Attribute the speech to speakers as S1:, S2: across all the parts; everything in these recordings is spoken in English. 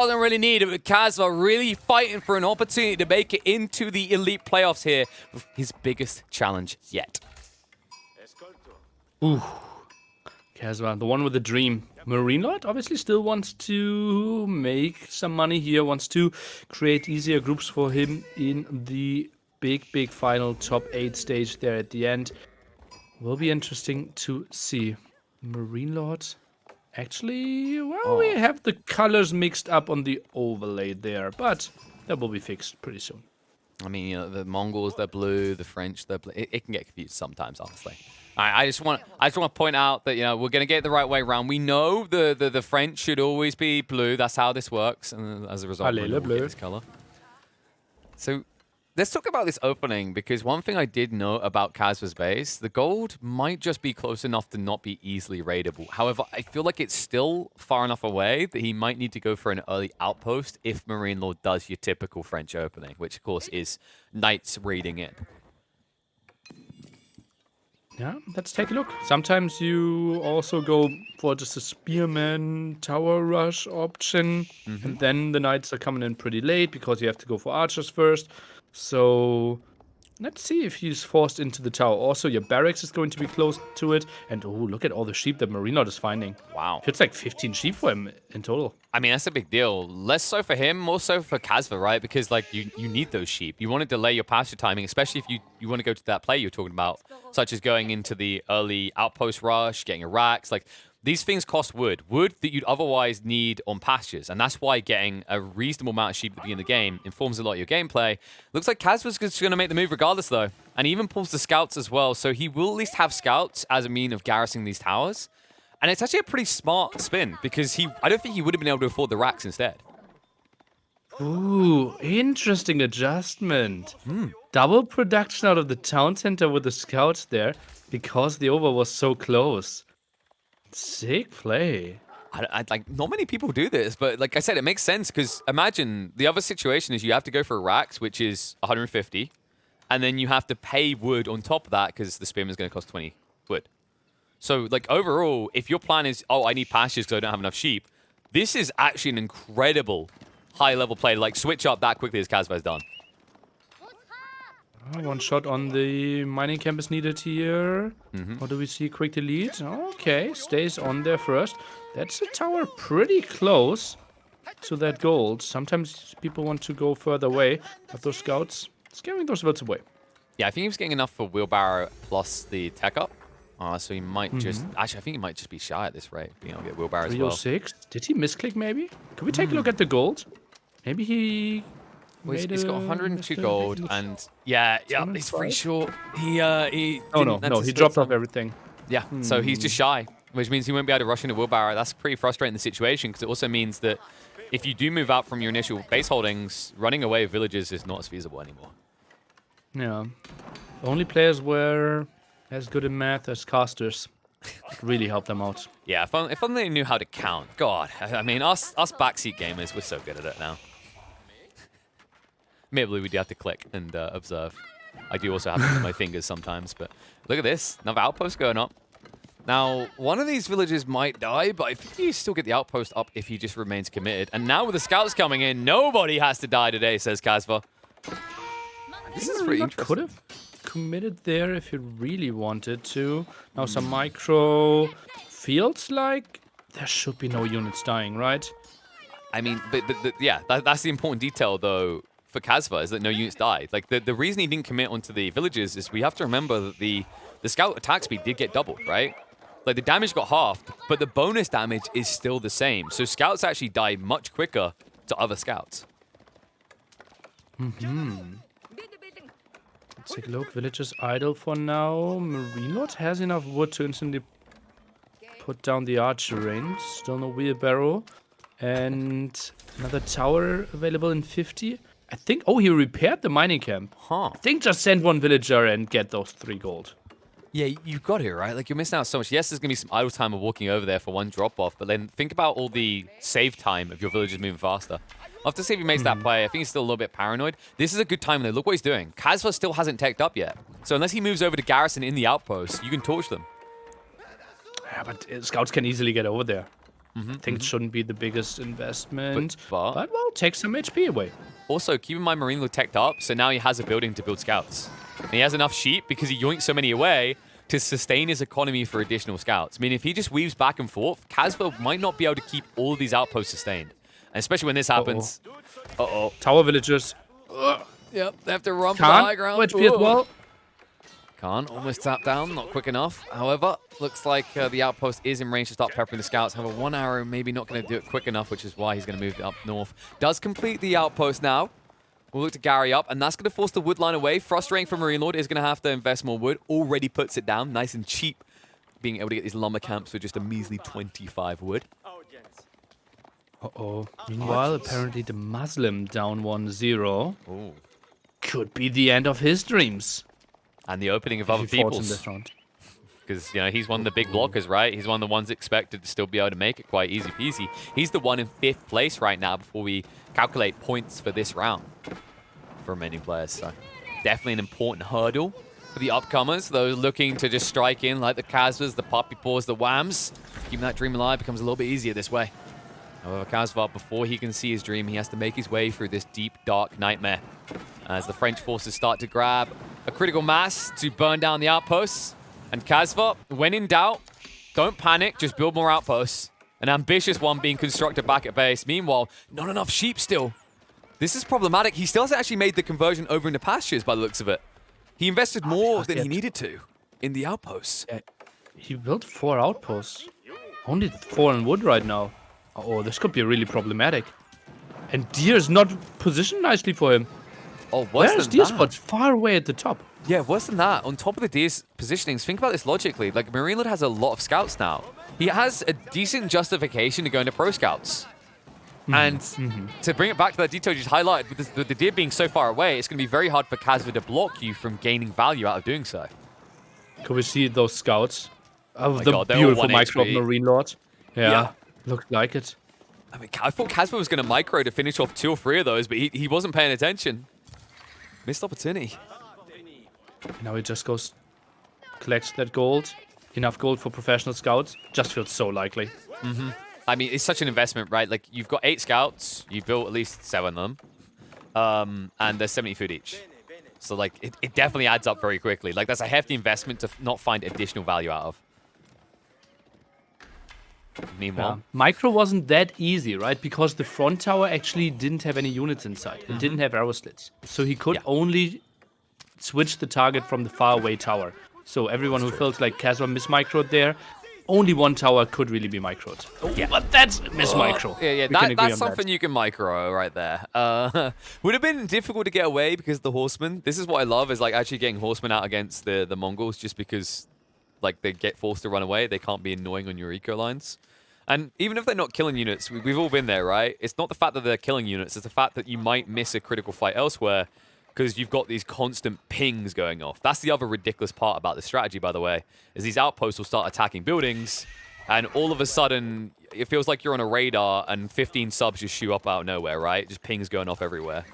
S1: doesn't really need it, but Kasva really fighting for an opportunity to make it into the elite playoffs here with his biggest challenge yet.
S2: Ooh. Kasva, the one with the dream. MarineLorD obviously still wants to make some money here, wants to create easier groups for him in the big final top 8 stage there at the end. Will be interesting to see. MarineLorD, actually, well, we have the colors mixed up on the overlay there, but that will be fixed pretty soon.
S1: I mean, you know, the Mongols, they're blue, the French, they're blue. It can get confused sometimes, honestly. I just want to point out that, you know, we're going to get it the right way around. We know the French should always be blue. That's how this works. And as a result, we'll get this color. So let's talk about this opening, because one thing I did know about Kasva's base, the gold might just be close enough to not be easily raidable. However, I feel like it's still far enough away that he might need to go for an early outpost if MarineLorD does your typical French opening, which of course is knights raiding in.
S2: Yeah, let's take a look. Sometimes you also go for just a spearman tower rush option, and then the knights are coming in pretty late because you have to go for archers first. So let's see if he's forced into the tower. Also, your barracks is going to be close to it. And oh, look at all the sheep that MarineLorD is finding.
S1: Wow.
S2: It's like 15 sheep for him in total.
S1: I mean, that's a big deal. Less so for him, more so for Kasva, right? Because, like, you need those sheep. You want to delay your pasture timing, especially if you want to go to that play you're talking about, such as going into the early outpost rush, getting your racks. Like, these things cost wood that you'd otherwise need on pastures, and that's why getting a reasonable amount of sheep at the beginning of the game informs a lot of your gameplay. Looks like Kasva's just going to make the move regardless, though, and he even pulls the scouts as well, so he will at least have scouts as a mean of garrisoning these towers, and it's actually a pretty smart spin, because I don't think he would have been able to afford the racks instead.
S2: Ooh, interesting adjustment. Double production out of the town center with the scouts there, because the over was so close. Sick play.
S1: Like, not many people do this, but like I said, it makes sense, because imagine the other situation is you have to go for racks, which is 150, and then you have to pay wood on top of that because the spearman is going to cost 20 wood. So, like, overall, if your plan is, oh, I need pastures because I don't have enough sheep, this is actually an incredible high-level play to, like, switch up that quickly as Kasva has done.
S2: One shot on the mining camp is needed here. What do we see? Quick delete. Okay, stays on there first. That's a tower pretty close to that gold. Sometimes people want to go further away, but those scouts scaring those votes away.
S1: Yeah, I think he was getting enough for wheelbarrow plus the tech up. So he might just... Actually, I think he might just be shy at this rate, being able to get wheelbarrow as well.
S2: 306. Did he misclick maybe? Can we take a look at the gold? Maybe he...
S1: Well, he's got 102 gold, and yeah, he's pretty short. He
S2: he dropped off everything.
S1: Yeah, so he's just shy, which means he won't be able to rush into wheelbarrow. That's pretty frustrating the situation, because it also means that if you do move out from your initial base holdings, running away with villages is not as feasible anymore.
S2: Yeah, only players were as good in math as casters. It really helped them out.
S1: Yeah, if only they knew how to count. God, I mean, us backseat gamers, we're so good at it now. Maybe we do have to click and observe. I do also have to use my fingers sometimes, but look at this. Another outpost going up. Now, one of these villages might die, but I think you still get the outpost up if he just remains committed. And now with the scouts coming in, nobody has to die today, says Kasva. This is pretty interesting.
S2: Could have committed there if you really wanted to. Now some micro. Feels like there should be no units dying, right?
S1: I mean, but yeah, that's the important detail, though, for Kasva, is that no units died. Like, the reason he didn't commit onto the villages is we have to remember that the scout attack speed did get doubled, right? Like, the damage got halved, but the bonus damage is still the same. So scouts actually die much quicker to other scouts.
S2: Let's take a look. Villagers idle for now. MarineLorD has enough wood to instantly put down the archer range. Still no wheelbarrow. And another tower available in 50. I think... Oh, he repaired the mining camp. I think just send one villager and get those 3 gold.
S1: Yeah, you got it, right? Like, you're missing out so much. Yes, there's going to be some idle time of walking over there for one drop-off, but then think about all the save time of your villagers moving faster. I'll have to see if he makes that play. I think he's still a little bit paranoid. This is a good time, though. Look what he's doing. Kasva still hasn't teched up yet. So unless he moves over to garrison in the outpost, you can torch them.
S2: Yeah, but scouts can easily get over there. I think it shouldn't be the biggest investment,
S1: But-
S2: but well, take some HP away.
S1: Also, keep in mind MarineLorD teched up, so now he has a building to build scouts. And he has enough sheep because he yoinks so many away to sustain his economy for additional scouts. I mean, if he just weaves back and forth, Kasva might not be able to keep all of these outposts sustained. And especially when this happens. Uh-oh.
S2: Tower villagers.
S1: Yep, they have to run for the high
S2: Can't.
S1: ground.
S2: HP as well.
S1: Can't. Almost tapped down. Not quick enough. However, looks like the outpost is in range to start peppering the scouts. However, one arrow maybe not going to do it quick enough, which is why he's going to move it up north. Does complete the outpost now. We'll look to Gary up, and that's going to force the wood line away. Frustrating for MarineLorD, is going to have to invest more wood. Already puts it down, nice and cheap. Being able to get these lumber camps for just a measly 25 wood.
S2: Uh-oh. Meanwhile, apparently the Muslim down 1-0.
S1: Ooh.
S2: Could be the end of his dreams.
S1: And the opening of other
S2: If he falls in
S1: people's.
S2: this round.
S1: Because, you know, he's one of the big blockers, right? He's one of the ones expected to still be able to make it quite easy peasy. He's the one in 5th place right now before we calculate points for this round for many players. So definitely an important hurdle for the upcomers. Those looking to just strike in like the Kasvas, the Poppy Paws, the Whams. Keeping that dream alive becomes a little bit easier this way. However, Kasva, before he can see his dream, he has to make his way through this deep, dark nightmare. As the French forces start to grab a critical mass to burn down the outposts. And Kasva, when in doubt, don't panic, just build more outposts. An ambitious one being constructed back at base. Meanwhile, not enough sheep still. This is problematic. He still hasn't actually made the conversion over into pastures by the looks of it. He invested more than he needed to in the outposts.
S2: Yeah, he built 4 outposts. Only 4 in wood right now. Oh, this could be really problematic. And Deer's not positioned nicely for him.
S1: Oh, worse
S2: Where's
S1: than
S2: Deer's
S1: that.
S2: spot? Far away at the top.
S1: Yeah, worse than that. On top of the Deer's positionings, think about this logically. Like, MarineLorD has a lot of scouts now. He has a decent justification to go into pro scouts. And to bring it back to that detail you just highlighted, with the Deer being so far away, it's going to be very hard for Kasva to block you from gaining value out of doing so.
S2: Could we see those scouts? Oh,
S1: my
S2: the
S1: God, they're all
S2: beautiful
S1: 1
S2: micro of
S1: HP.
S2: MarineLorD. Yeah,
S1: Yeah.
S2: looked like it.
S1: I mean, I thought Kasva was going to micro to finish off 2 or 3 of those, but he wasn't paying attention. Missed opportunity.
S2: Now he just goes, collects that gold. Enough gold for professional scouts. Just feels so likely.
S1: I mean, it's such an investment, right? Like, you've got 8 scouts. You built at least 7 of them. And there's 70 food each. So, like, it definitely adds up very quickly. Like, that's a hefty investment to not find additional value out of. Meanwhile,
S2: Micro wasn't that easy, right? Because the front tower actually didn't have any units inside. It didn't have arrow slits. So he could only switch the target from the far away tower. So everyone who felt like Kasva mismicroed there, only one tower could really be microed. Oh, yeah, but that's mismicro.
S1: Yeah,
S2: We can agree
S1: that's
S2: on
S1: something you can micro right there. Would have been difficult to get away because of the horsemen. This is what I love, is like actually getting horsemen out against the Mongols, just because like they get forced to run away. They can't be annoying on your eco lines. And even if they're not killing units, we've all been there, right? It's not the fact that they're killing units, it's the fact that you might miss a critical fight elsewhere because you've got these constant pings going off. That's the other ridiculous part about this strategy, by the way, is these outposts will start attacking buildings, and all of a sudden, it feels like you're on a radar and 15 subs just shoot up out of nowhere, right? Just pings going off everywhere.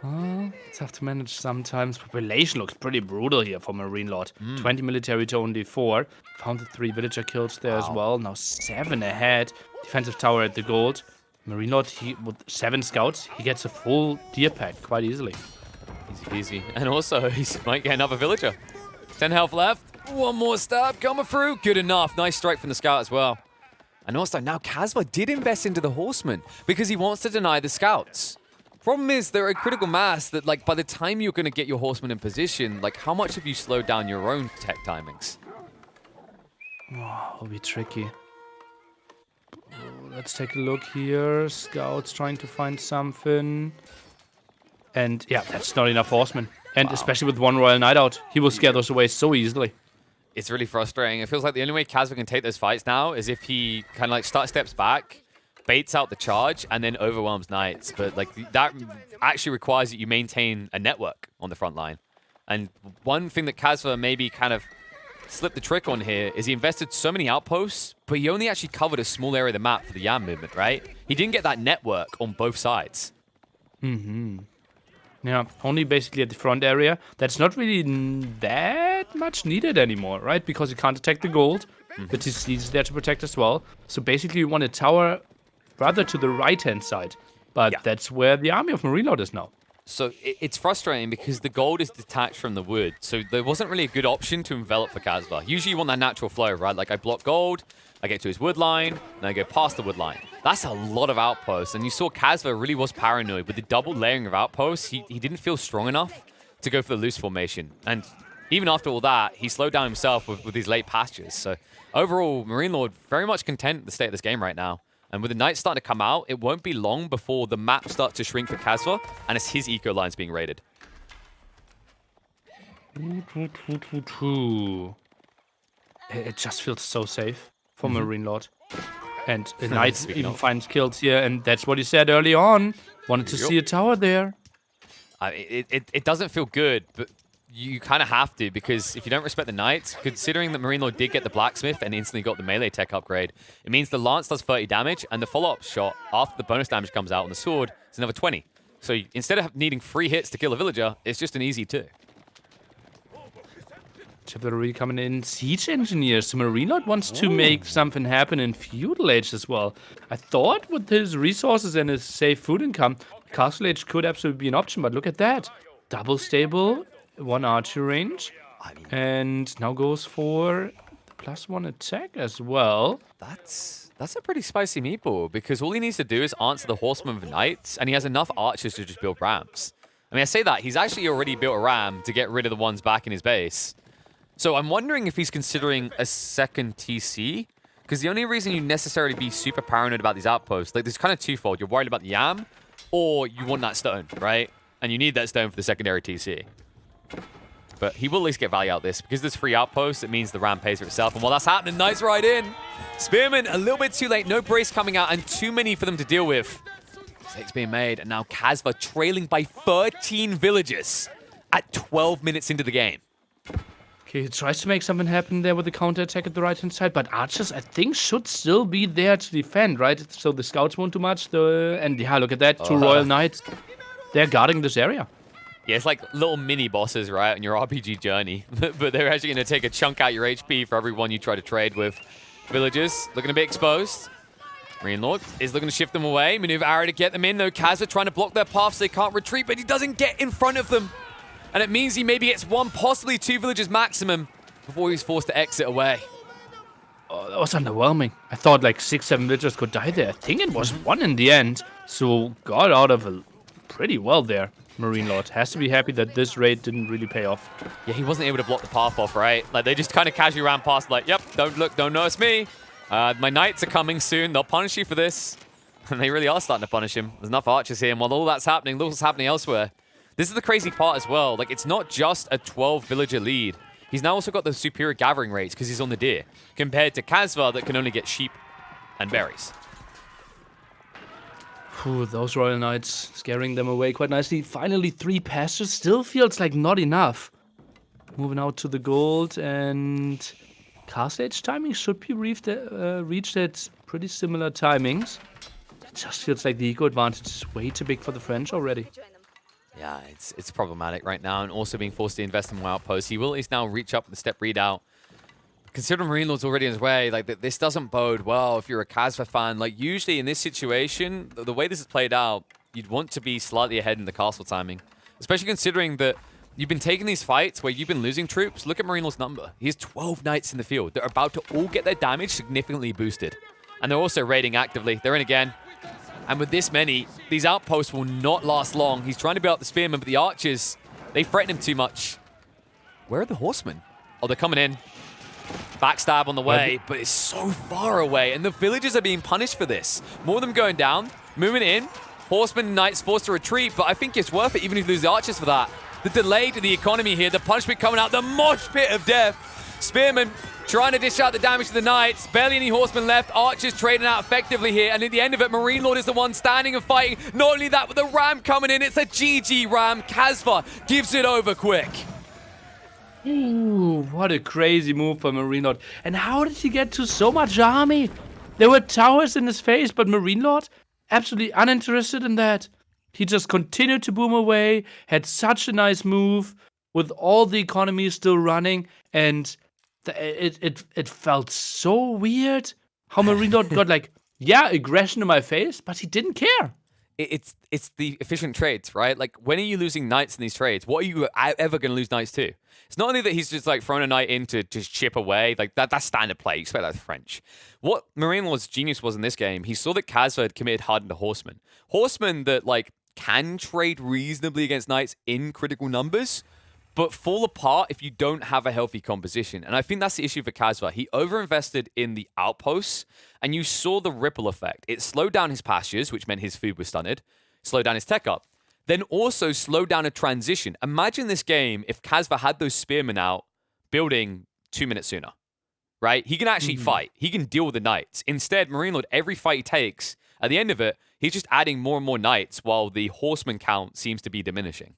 S2: It's tough to manage sometimes. Population looks pretty brutal here for MarineLorD. 20 military to only 4. Found the 3 villager kills there as well. Now 7 ahead. Defensive tower at the gold. MarineLorD, with 7 scouts, he gets a full deer pack quite easily.
S1: Easy peasy. And also, he might get another villager. 10 health left. One more stab coming through. Good enough. Nice strike from the scout as well. And also, now Kasva did invest into the horsemen because he wants to deny the scouts. Problem is, they're a critical mass that, like, by the time you're going to get your horsemen in position, like, how much have you slowed down your own tech timings?
S2: Oh, it'll be tricky. Let's take a look here. Scouts trying to find something. And yeah, that's not enough horsemen. And especially with one Royal Knight out, he will scare those away so easily.
S1: It's really frustrating. It feels like the only way Kasva can take those fights now is if he kind of, like, steps back, baits out the charge, and then overwhelms knights. But like that actually requires that you maintain a network on the front line. And one thing that Kasva maybe kind of slipped the trick on here is he invested so many outposts, but he only actually covered a small area of the map for the Yam movement, right? He didn't get that network on both sides.
S2: Yeah, only basically at the front area. That's not really that much needed anymore, right? Because you can't attack the gold. The TC is there to protect as well. So basically, you want a tower rather to the right-hand side. But that's where the army of MarineLorD is now.
S1: So it's frustrating because the gold is detached from the wood. So there wasn't really a good option to envelop for Kasva. Usually you want that natural flow, right? Like I block gold, I get to his wood line, then I go past the wood line. That's a lot of outposts. And you saw Kasva really was paranoid. With the double layering of outposts, he didn't feel strong enough to go for the loose formation. And even after all that, he slowed down himself with his late pastures. So overall, MarineLorD very much content with the state of this game right now. And with the Knights starting to come out, it won't be long before the map starts to shrink for Kasva, and it's his eco lines being raided.
S2: It just feels so safe for MarineLorD. And the Knights even finds kills here, and that's what he said early on. Wanted to see a tower there.
S1: It doesn't feel good, but you kind of have to, because if you don't respect the Knights, considering that MarineLorD did get the Blacksmith and instantly got the melee tech upgrade, it means the Lance does 30 damage, and the follow-up shot after the bonus damage comes out on the sword is another 20. So instead of needing 3 hits to kill a villager, it's just an easy 2.
S2: Chivalry coming in. Siege Engineers. So MarineLorD wants to make something happen in Feudal Age as well. I thought with his resources and his safe food income, Castle Age could absolutely be an option, but look at that. Double stable, 1 archer range, and now goes for the +1 attack as well.
S1: That's a pretty spicy meatball, because all he needs to do is answer the Horsemen with Knights, and he has enough archers to just build rams. I mean, I say that, he's actually already built a ram to get rid of the ones back in his base. So I'm wondering if he's considering a second TC, because the only reason you necessarily be super paranoid about these outposts, like, there's kind of twofold. You're worried about the Yam, or you want that stone, right? And you need that stone for the secondary TC. But he will at least get value out of this. Because there's 3 outposts, it means the ram pays for itself. And while that's happening, Knights right in. Spearman a little bit too late. No brace coming out, and too many for them to deal with. Mistakes being made, and now Kasva trailing by 13 villagers at 12 minutes into the game.
S2: Okay, he tries to make something happen there with the counter-attack at the right-hand side, but archers, I think, should still be there to defend, right? So the scouts won't do much, and yeah, look at that, 2 Royal Knights. They're guarding this area.
S1: Yeah, it's like little mini bosses, right, on your RPG journey. But they're actually going to take a chunk out your HP for everyone you try to trade with. Villagers looking a bit exposed. MarineLorD is looking to shift them away. Maneuver arrow to get them in, though. Kasva trying to block their path so they can't retreat, but he doesn't get in front of them. And it means he maybe gets 1, possibly 2 villagers maximum before he's forced to exit away.
S2: Oh, that was underwhelming. I thought like 6, 7 villagers could die there. I think it was 1 in the end. So got out of it pretty well there. MarineLorD has to be happy that this raid didn't really pay off.
S1: Yeah, he wasn't able to block the path off, right? Like, they just kind of casually ran past, like, yep, don't look, don't notice me. My Knights are coming soon. They'll punish you for this. And they really are starting to punish him. There's enough archers here, and while all that's happening, look what's happening elsewhere. This is the crazy part as well. Like, it's not just a 12-villager lead. He's now also got the superior gathering rates because he's on the deer, compared to Kasva that can only get sheep and berries.
S2: Whew, those Royal Knights scaring them away quite nicely. Finally, 3 pastures. Still feels like not enough. Moving out to the gold, and Castle Age timing should be reached at pretty similar timings. It just feels like the eco advantage is way too big for the French already.
S1: Yeah, it's problematic right now, and also being forced to invest in more outposts. He will at least now reach up with the step readout. Considering MarineLorD's already in his way, like, this doesn't bode well if you're a Kasva fan. Like, usually in this situation, the way this is played out, you'd want to be slightly ahead in the castle timing. Especially considering that you've been taking these fights where you've been losing troops. Look at MarineLorD's number. He has 12 Knights in the field. They're about to all get their damage significantly boosted. And they're also raiding actively. They're in again. And with this many, these outposts will not last long. He's trying to build up the spearmen, but the archers, they threaten him too much. Where are the horsemen? Oh, they're coming in. Backstab on the way, but it's so far away, and the villagers are being punished for this. More of them going down, moving in. Horsemen and Knights forced to retreat, but I think it's worth it even if you lose the archers for that. The delay to the economy here, the punishment coming out, the mosh pit of death. Spearmen trying to dish out the damage to the Knights. Barely any horsemen left. Archers trading out effectively here. And at the end of it, MarineLorD is the one standing and fighting. Not only that, but the ram coming in. It's a GG ram. Kasva gives it over quick.
S2: Ooh, what a crazy move for MarineLorD. And how did he get to so much army? There were towers in his face, but MarineLorD, absolutely uninterested in that. He just continued to boom away, had such a nice move with all the economy still running, and It felt so weird how MarineLorD got like, yeah, aggression in my face, but he didn't care.
S1: It's the efficient trades, right? Like, when are you losing knights in these trades? What are you ever going to lose knights to? It's not only that he's just like thrown a knight in to just chip away, like that's standard play. You expect that with French. What MarineLorD's genius was in this game, he saw that Kasva had committed hard into horsemen. Horsemen that like can trade reasonably against knights in critical numbers, but fall apart if you don't have a healthy composition. And I think that's the issue for Kasva. He overinvested in the outposts, and you saw the ripple effect. It slowed down his pastures, which meant his food was stunted, slowed down his tech up, then also slowed down a transition. Imagine this game if Kasva had those spearmen out building 2 minutes sooner, right? He can actually fight. He can deal with the knights. Instead, MarineLorD, every fight he takes, at the end of it, he's just adding more and more knights while the horseman count seems to be diminishing.